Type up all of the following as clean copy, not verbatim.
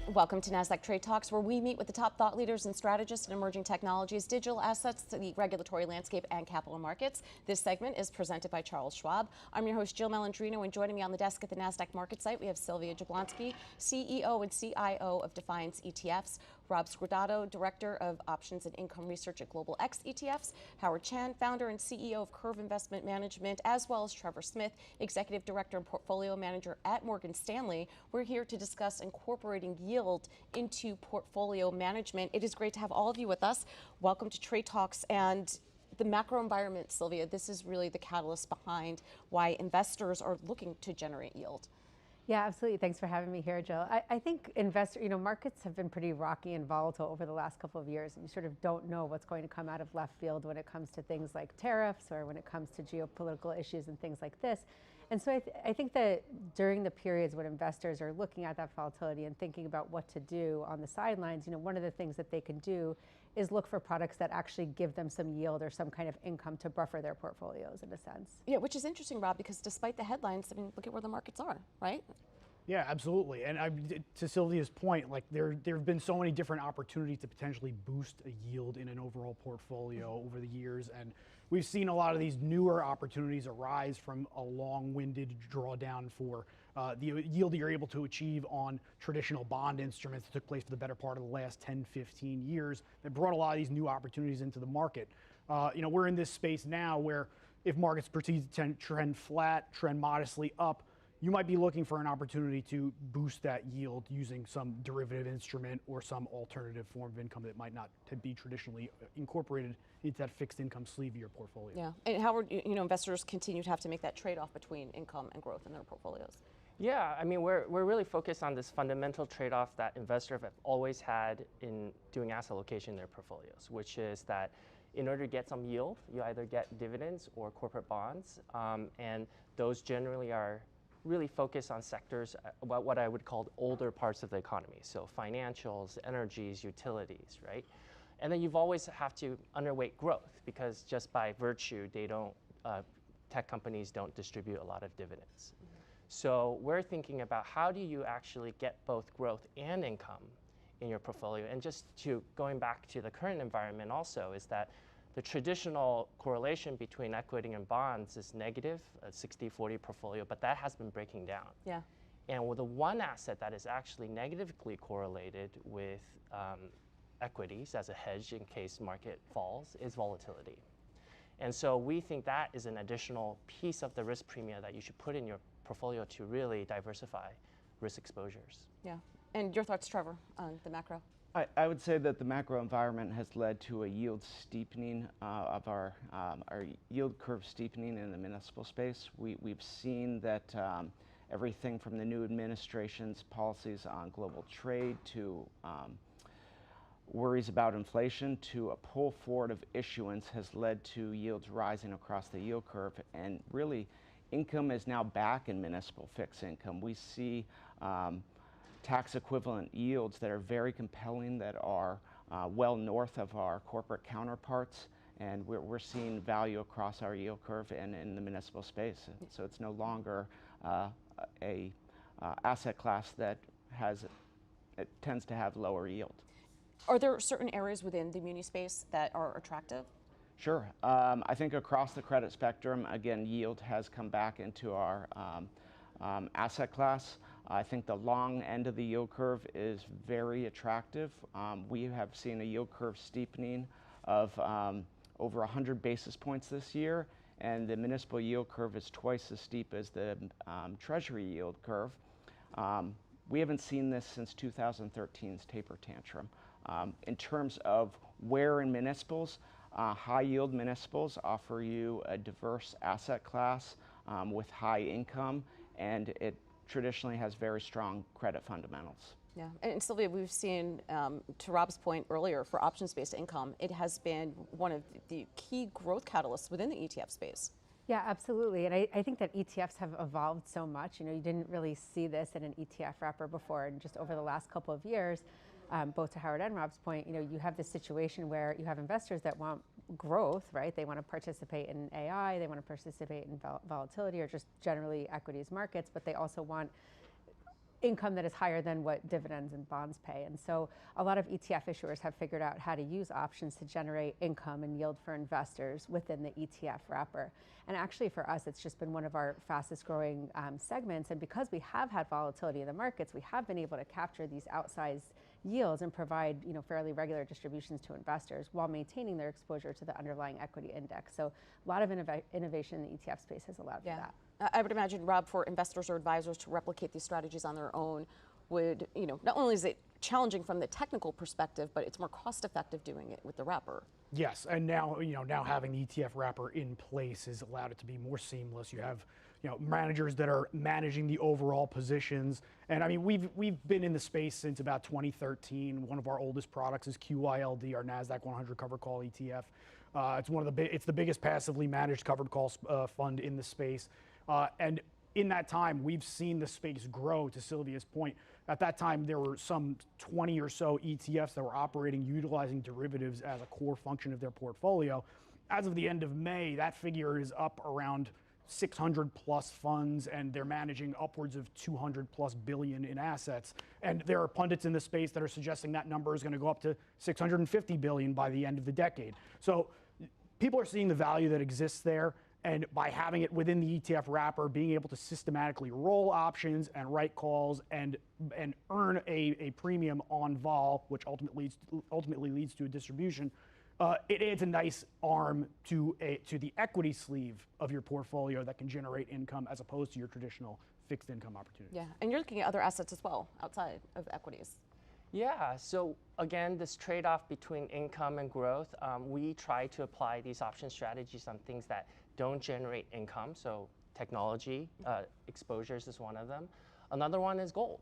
Welcome to Nasdaq Trade Talks, where we meet with the top thought leaders and strategists in emerging technologies, digital assets, the regulatory landscape, and capital markets. This segment is presented by Charles Schwab. I'm your host, Jill Malandrino, and joining me on the desk at the Nasdaq market site, we have Sylvia Jablonski, CEO and CIO of Defiance ETFs, Rob Scrudato, Director of Options and Income Research at Global X ETFs, Howard Chan, Founder and CEO of Kurv Investment Management, as well as Trevor Smith, Executive Director and Portfolio Manager at Morgan Stanley. We're here to discuss incorporating yield into portfolio management. It is great to have all of you with us. Welcome to Trade Talks. And the macro environment, Sylvia, this is really the catalyst behind why investors are looking to generate yield. Yeah, absolutely. Thanks for having me here, Jill. I think markets have been pretty rocky and volatile over the last couple of years, and you sort of don't know what's going to come out of left field when it comes to things like tariffs or when it comes to geopolitical issues and things like this. And so I think that during the periods when investors are looking at that volatility and thinking about what to do on the sidelines, one of the things that they can do is look for products that actually give them some yield or some kind of income to buffer their portfolios in a sense. Yeah, which is interesting, Rob, because despite the headlines, I mean, look at where the markets are, right? Yeah, absolutely. And to Sylvia's point, like there have been so many different opportunities to potentially boost a yield in an overall portfolio over the years. And we've seen a lot of these newer opportunities arise from a long-winded drawdown for the yield that you're able to achieve on traditional bond instruments that took place for the better part of the last 10, 15 years. That brought a lot of these new opportunities into the market. We're in this space now where if markets proceed to trend flat, trend modestly up, you might be looking for an opportunity to boost that yield using some derivative instrument or some alternative form of income that might not be traditionally incorporated into that fixed income sleeve of your portfolio. Yeah, and Howard, investors continue to have to make that trade-off between income and growth in their portfolios. Yeah, I mean, we're really focused on this fundamental trade-off that investors have always had in doing asset allocation in their portfolios, which is that in order to get some yield, you either get dividends or corporate bonds, and those generally are really focus on sectors, what I would call older parts of the economy. So financials, energies, utilities, right? And then you've always have to underweight growth because just by virtue, tech companies don't distribute a lot of dividends. Mm-hmm. So we're thinking about how do you actually get both growth and income in your portfolio? And just going back to the current environment also is that the traditional correlation between equity and bonds is negative, a 60-40 portfolio, but that has been breaking down. Yeah. And with the one asset that is actually negatively correlated with equities as a hedge in case market falls is volatility. And so we think that is an additional piece of the risk premium that you should put in your portfolio to really diversify risk exposures. Yeah. And your thoughts, Trevor, on the macro? I would say that the macro environment has led to a yield steepening of our yield curve steepening in the municipal space. We've seen that everything from the new administration's policies on global trade to worries about inflation to a pull forward of issuance has led to yields rising across the yield curve, and really income is now back in municipal fixed income. We see tax equivalent yields that are very compelling, that are well north of our corporate counterparts, and we're seeing value across our yield curve and in the municipal space. So it's no longer a asset class that tends to have lower yield. Are there certain areas within the muni space that are attractive? Sure. I think across the credit spectrum, again, yield has come back into our asset class. I think the long end of the yield curve is very attractive. We have seen a yield curve steepening of over 100 basis points this year, and the municipal yield curve is twice as steep as the treasury yield curve. We haven't seen this since 2013's taper tantrum. In terms of where in municipals, high yield municipals offer you a diverse asset class with high income, and it traditionally has very strong credit fundamentals. Yeah, and Sylvia, we've seen, to Rob's point earlier, for options-based income, it has been one of the key growth catalysts within the ETF space. Yeah, absolutely. And I think that ETFs have evolved so much. You didn't really see this in an ETF wrapper before, and just over the last couple of years, both to Howard and Rob's point, you have this situation where you have investors that want growth, right? They want to participate in AI, they want to participate in volatility or just generally equities markets, but they also want income that is higher than what dividends and bonds pay. And so a lot of ETF issuers have figured out how to use options to generate income and yield for investors within the ETF wrapper. And actually for us, it's just been one of our fastest growing segments. And because we have had volatility in the markets, we have been able to capture these outsized yields and provide fairly regular distributions to investors while maintaining their exposure to the underlying equity index. So a lot of innovation in the ETF space has allowed for that. I would imagine, Rob, for investors or advisors to replicate these strategies on their own would, not only is it challenging from the technical perspective, but it's more cost effective doing it with the wrapper. Yes, and now, now having the ETF wrapper in place has allowed it to be more seamless. You have, managers that are managing the overall positions. And I mean, we've been in the space since about 2013. One of our oldest products is QYLD, our Nasdaq 100 covered call ETF. It's the biggest passively managed covered call fund in the space. And in that time, we've seen the space grow, to Sylvia's point. At that time, there were some 20 or so ETFs that were operating, utilizing derivatives as a core function of their portfolio. As of the end of May, that figure is up around 600 plus funds, and they're managing upwards of 200 plus billion in assets. And there are pundits in the space that are suggesting that number is going to go up to 650 billion by the end of the decade. So people are seeing the value that exists there. And by having it within the ETF wrapper, being able to systematically roll options and write calls and earn a premium on vol, which ultimately leads to a distribution, it adds a nice arm to the equity sleeve of your portfolio that can generate income as opposed to your traditional fixed income opportunities. Yeah, and you're looking at other assets as well outside of equities. Yeah, so again, this trade-off between income and growth, we try to apply these option strategies on things that don't generate income. So technology exposures is one of them. Another one is gold.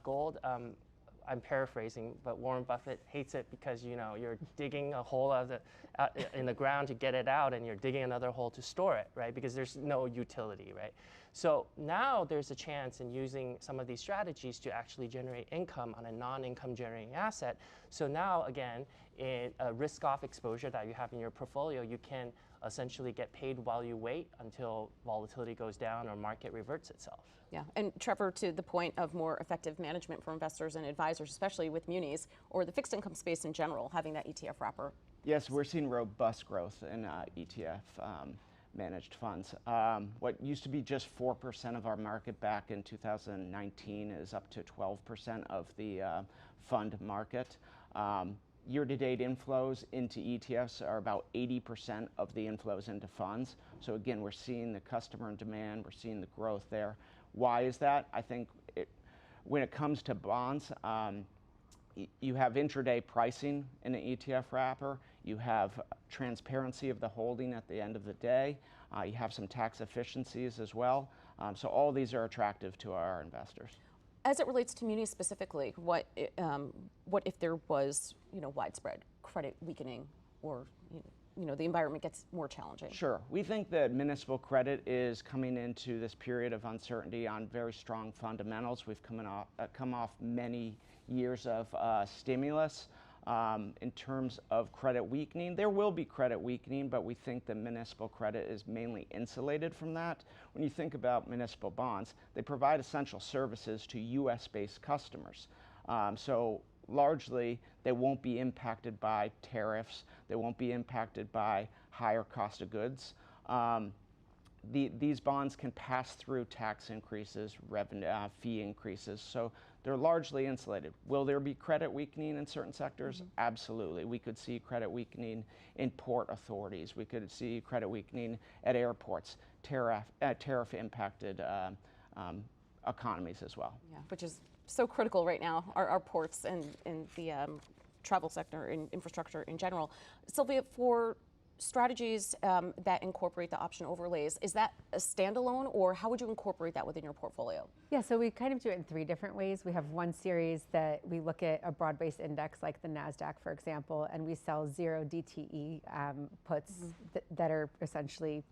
Gold, I'm paraphrasing, but Warren Buffett hates it because you're digging a hole in the ground to get it out, and you're digging another hole to store it, right? Because there's no utility, right? So now there's a chance in using some of these strategies to actually generate income on a non-income generating asset. So now again, in a risk-off exposure that you have in your portfolio, you can essentially get paid while you wait until volatility goes down or market reverts itself. Yeah, and Trevor, to the point of more effective management for investors and advisors, especially with munis or the fixed income space in general, having that ETF wrapper. Yes, we're seeing robust growth in ETF managed funds. What used to be just 4% of our market back in 2019 is up to 12% of the fund market. Year-to-date inflows into ETFs are about 80% of the inflows into funds. So again, we're seeing the customer demand, we're seeing the growth there. Why is that? I think when it comes to bonds, you have intraday pricing in an ETF wrapper, you have transparency of the holding at the end of the day, you have some tax efficiencies as well. So all these are attractive to our investors. As it relates to munis specifically, what if there was widespread credit weakening, or the environment gets more challenging? Sure, we think that municipal credit is coming into this period of uncertainty on very strong fundamentals. We've come off many years of stimulus. In terms of credit weakening, there will be credit weakening, but we think that municipal credit is mainly insulated from that. When you think about municipal bonds, they provide essential services to US-based customers. So largely, they won't be impacted by tariffs. They won't be impacted by higher cost of goods. These bonds can pass through tax increases, revenue, fee increases, so they're largely insulated. Will there be credit weakening in certain sectors? Mm-hmm. Absolutely. We could see credit weakening in port authorities. We could see credit weakening at airports, tariff-impacted economies as well. Yeah, which is so critical right now, our ports and the travel sector and infrastructure in general. Sylvia, for strategies that incorporate the option overlays, is that a standalone, or how would you incorporate that within your portfolio? Yeah, so we kind of do it in three different ways. We have one series that we look at a broad-based index like the Nasdaq, for example, and we sell 0 DTE puts that are essentially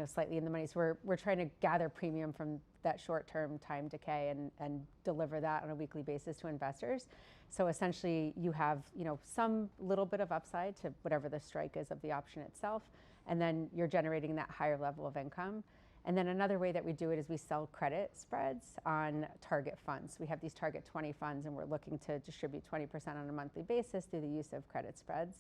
slightly in the money. So we're trying to gather premium from that short-term time decay and deliver that on a weekly basis to investors. So essentially you have some little bit of upside to whatever the strike is of the option itself, and then you're generating that higher level of income. And then another way that we do it is we sell credit spreads on target funds. We have these target 20 funds, and we're looking to distribute 20% on a monthly basis through the use of credit spreads.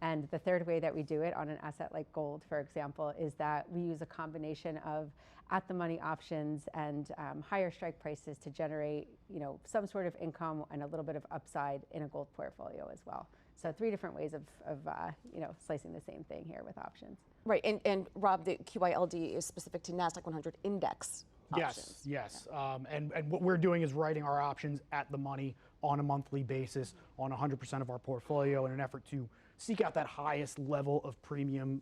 And the third way that we do it on an asset like gold, for example, is that we use a combination of at-the-money options and higher strike prices to generate, some sort of income and a little bit of upside in a gold portfolio as well. So 3 different ways of slicing the same thing here with options. Right, and Rob, the QYLD is specific to Nasdaq 100 index options. Yes. And what we're doing is writing our options at the money on a monthly basis on 100% of our portfolio in an effort to seek out that highest level of premium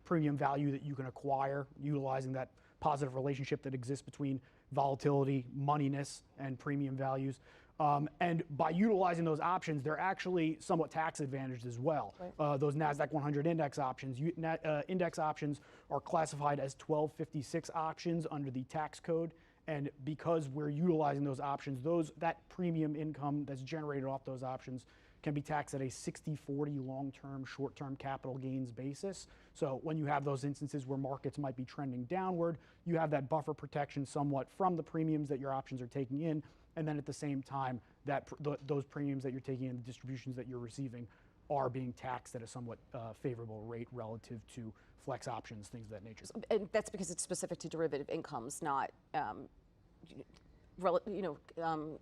value that you can acquire, utilizing that positive relationship that exists between volatility, moneyness, and premium values. And by utilizing those options, they're actually somewhat tax advantaged as well. Right. Those Nasdaq 100 index options, index options are classified as 1256 options under the tax code. And because we're utilizing those options, that premium income that's generated off those options can be taxed at a 60-40 long-term, short-term capital gains basis. So when you have those instances where markets might be trending downward, you have that buffer protection somewhat from the premiums that your options are taking in. And then at the same time, those premiums that you're taking in, the distributions that you're receiving, are being taxed at a somewhat favorable rate relative to flex options, things of that nature. And that's because it's specific to derivative incomes, not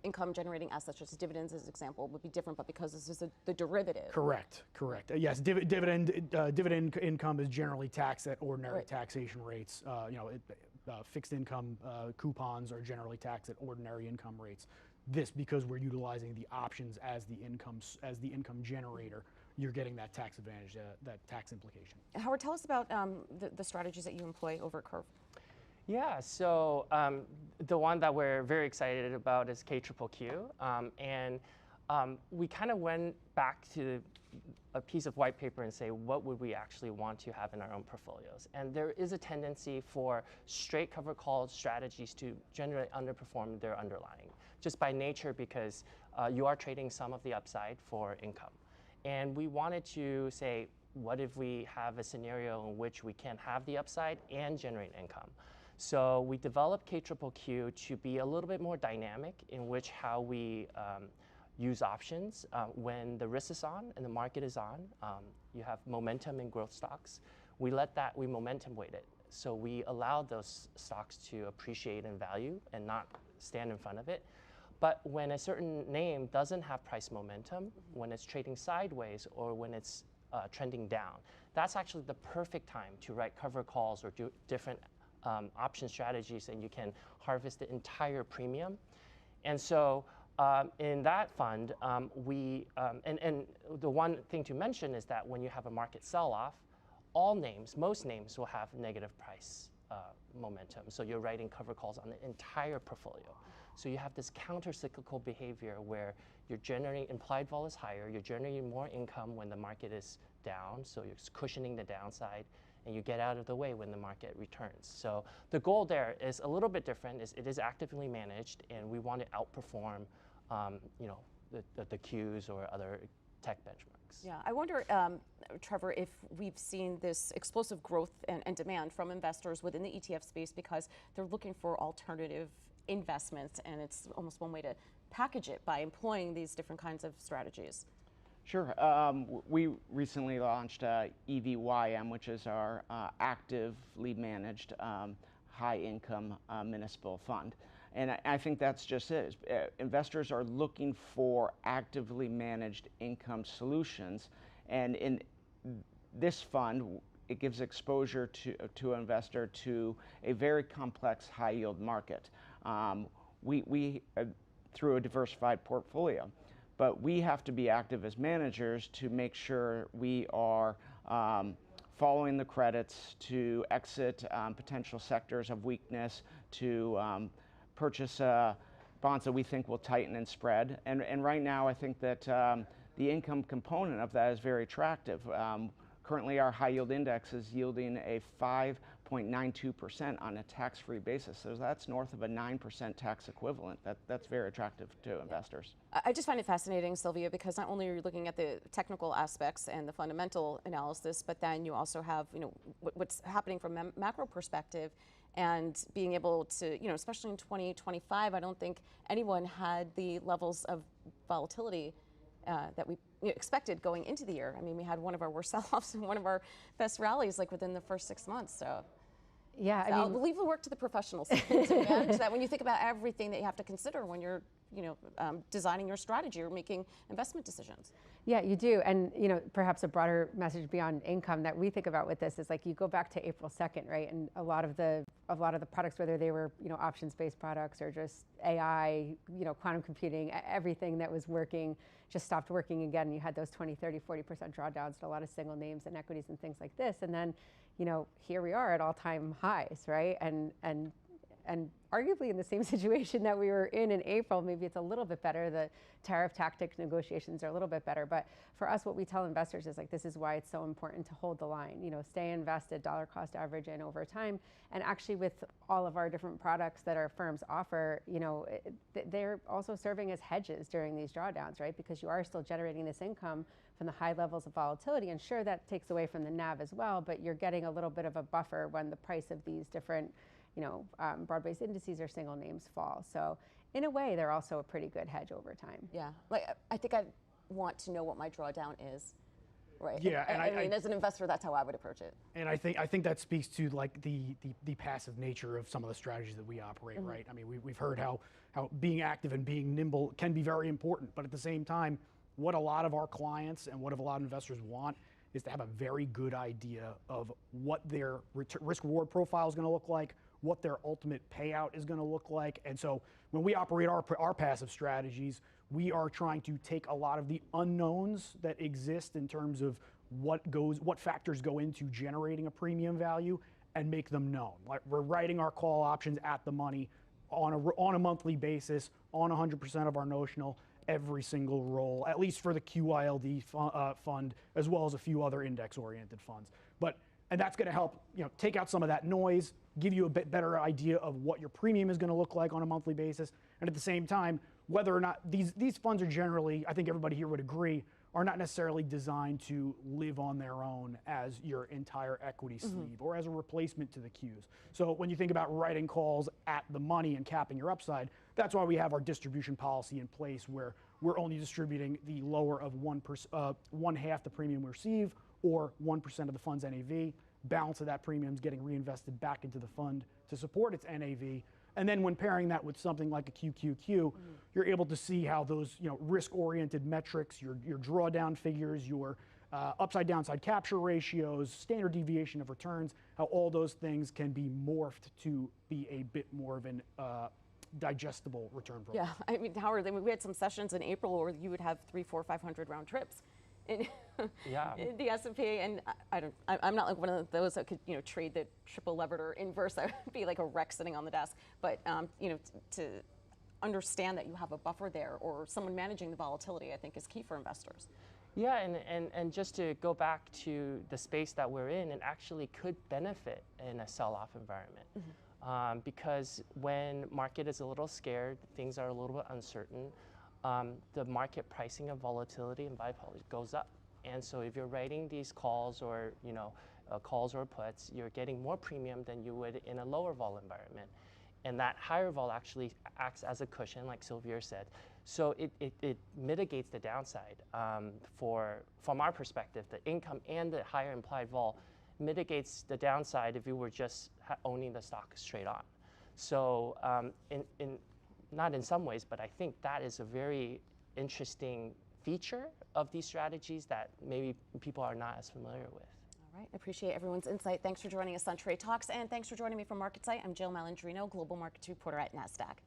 income generating assets, such as dividends as an example, would be different, but because this is the derivative. Correct. Yes, dividend income is generally taxed at ordinary taxation rates. Fixed income coupons are generally taxed at ordinary income rates. This, because we're utilizing the options as the income generator, you're getting that tax advantage, that tax implication. Howard, tell us about the strategies that you employ over at Kurv. Yeah, so the one that we're very excited about is KQQQ, and we kind of went back to a piece of white paper and say, what would we actually want to have in our own portfolios? And there is a tendency for straight cover call strategies to generally underperform their underlying, just by nature, because you are trading some of the upside for income. And we wanted to say, what if we have a scenario in which we can have the upside and generate income? So we developed KQQQ to be a little bit more dynamic in which how we use options when the risk is on and the market is on. You have momentum in growth stocks. We momentum weight it. So we allow those stocks to appreciate in value and not stand in front of it. But when a certain name doesn't have price momentum, when it's trading sideways or when it's trending down, that's actually the perfect time to write cover calls or do different option strategies, and you can harvest the entire premium. And so in that fund, and the one thing to mention is that when you have a market sell-off, most names will have negative price momentum. So you're writing cover calls on the entire portfolio. So you have this counter-cyclical behavior where you're generating, implied vol is higher, you're generating more income when the market is down, so you're cushioning the downside, and you get out of the way when the market returns. So the goal there is a little bit different. It is actively managed, and we want to outperform the Qs or other tech benchmarks. Yeah, I wonder, Trevor, if we've seen this explosive growth and demand from investors within the ETF space because they're looking for alternative investments, and it's almost one way to package it by employing these different kinds of strategies. Sure. We recently launched EVYM, which is our actively managed high-income municipal fund. And I think that's just it. Investors are looking for actively managed income solutions. And in this fund, it gives exposure to an investor to a very complex high-yield market. We through a diversified portfolio. But we have to be active as managers to make sure we are following the credits to exit potential sectors of weakness, to purchase bonds that we think will tighten and spread. And right now, I think that the income component of that is very attractive. Currently, our high yield index is yielding a 5.92% on a tax-free basis. So that's north of a 9% tax equivalent. That's very attractive to investors. I just find it fascinating, Sylvia, because not only are you looking at the technical aspects and the fundamental analysis, but then you also have what's happening from a macro perspective. and being able to, especially in 2025, I don't think anyone had the levels of volatility that we expected going into the year. I mean, we had one of our worst sell-offs and one of our best rallies like within the first 6 months. So yeah, I I'll mean, leave the work to the professionals to manage that when you think about everything that you have to consider when you're designing your strategy or making investment decisions. yeah, you do. And perhaps a broader message beyond income that we think about with this is like you go back to April 2nd, right? And a lot of the products, whether they were options-based products or just AI, quantum computing, everything that was working just stopped working again. You had those 20, 30, 40% drawdowns to a lot of single names and equities and things like this. And then here we are at all-time highs, right? And arguably in the same situation that we were in April. Maybe it's a little bit better. The tariff tactic negotiations are a little bit better. But for us, what we tell investors is like, this is why it's so important to hold the line. Stay invested, dollar cost average in over time. And actually with all of our different products that our firms offer, they're also serving as hedges during these drawdowns, right? Because you are still generating this income from the high levels of volatility. And sure, that takes away from the NAV as well, but you're getting a little bit of a buffer when the price of these different broad-based indices or single names fall. So in a way, they're also a pretty good hedge over time. Yeah, like I think I want to know what my drawdown is, right? Yeah, and I mean, as an investor, that's how I would approach it. And I think that speaks to like the passive nature of some of the strategies that we operate, right? I mean, we've heard how being active and being nimble can be very important, but at the same time, what a lot of our clients and what a lot of investors want is to have a very good idea of what their risk-reward profile is going to look like, what their ultimate payout is going to look like. And so when we operate our passive strategies, we are trying to take a lot of the unknowns that exist in terms of what factors go into generating a premium value and make them known. Like we're writing our call options at the money on a monthly basis on 100% of our notional every single roll, at least for the QILD fund, as well as a few other index-oriented funds. And that's going to help take out some of that noise, give you a bit better idea of what your premium is going to look like on a monthly basis, and at the same time, whether or not these funds are generally, I think everybody here would agree, are not necessarily designed to live on their own as your entire equity sleeve or as a replacement to the Qs. So when you think about writing calls at the money and capping your upside, that's why we have our distribution policy in place where we're only distributing the lower of 1/2 the premium we receive or 1% of the fund's NAV. Balance of that premium is getting reinvested back into the fund to support its NAV. And then when pairing that with something like a QQQ, you're able to see how those risk-oriented metrics, your drawdown figures, your upside downside capture ratios, standard deviation of returns, how all those things can be morphed to be a bit more of an digestible return profile. Yeah, I mean, Howard, we had some sessions in April where you would have 300, 400, 500 round trips in the S&P, and I'm not like one of those that could trade the triple levered or inverse. I would be like a wreck sitting on the desk. But to understand that you have a buffer there or someone managing the volatility, I think is key for investors. Yeah, and just to go back to the space that we're in, it actually could benefit in a sell-off environment. Because when market is a little scared, things are a little bit uncertain, the market pricing of volatility and volatility goes up. And so if you're writing these calls or calls or puts, you're getting more premium than you would in a lower vol environment. And that higher vol actually acts as a cushion, like Sylvia said. So it mitigates the downside. From our perspective, the income and the higher implied vol mitigates the downside if you were just owning the stock straight on. So not in some ways, but I think that is a very interesting feature of these strategies that maybe people are not as familiar with. All right, appreciate everyone's insight. Thanks for joining us on Trade Talks, and thanks for joining me from MarketSite. I'm Jill Malandrino, Global Markets Reporter at Nasdaq.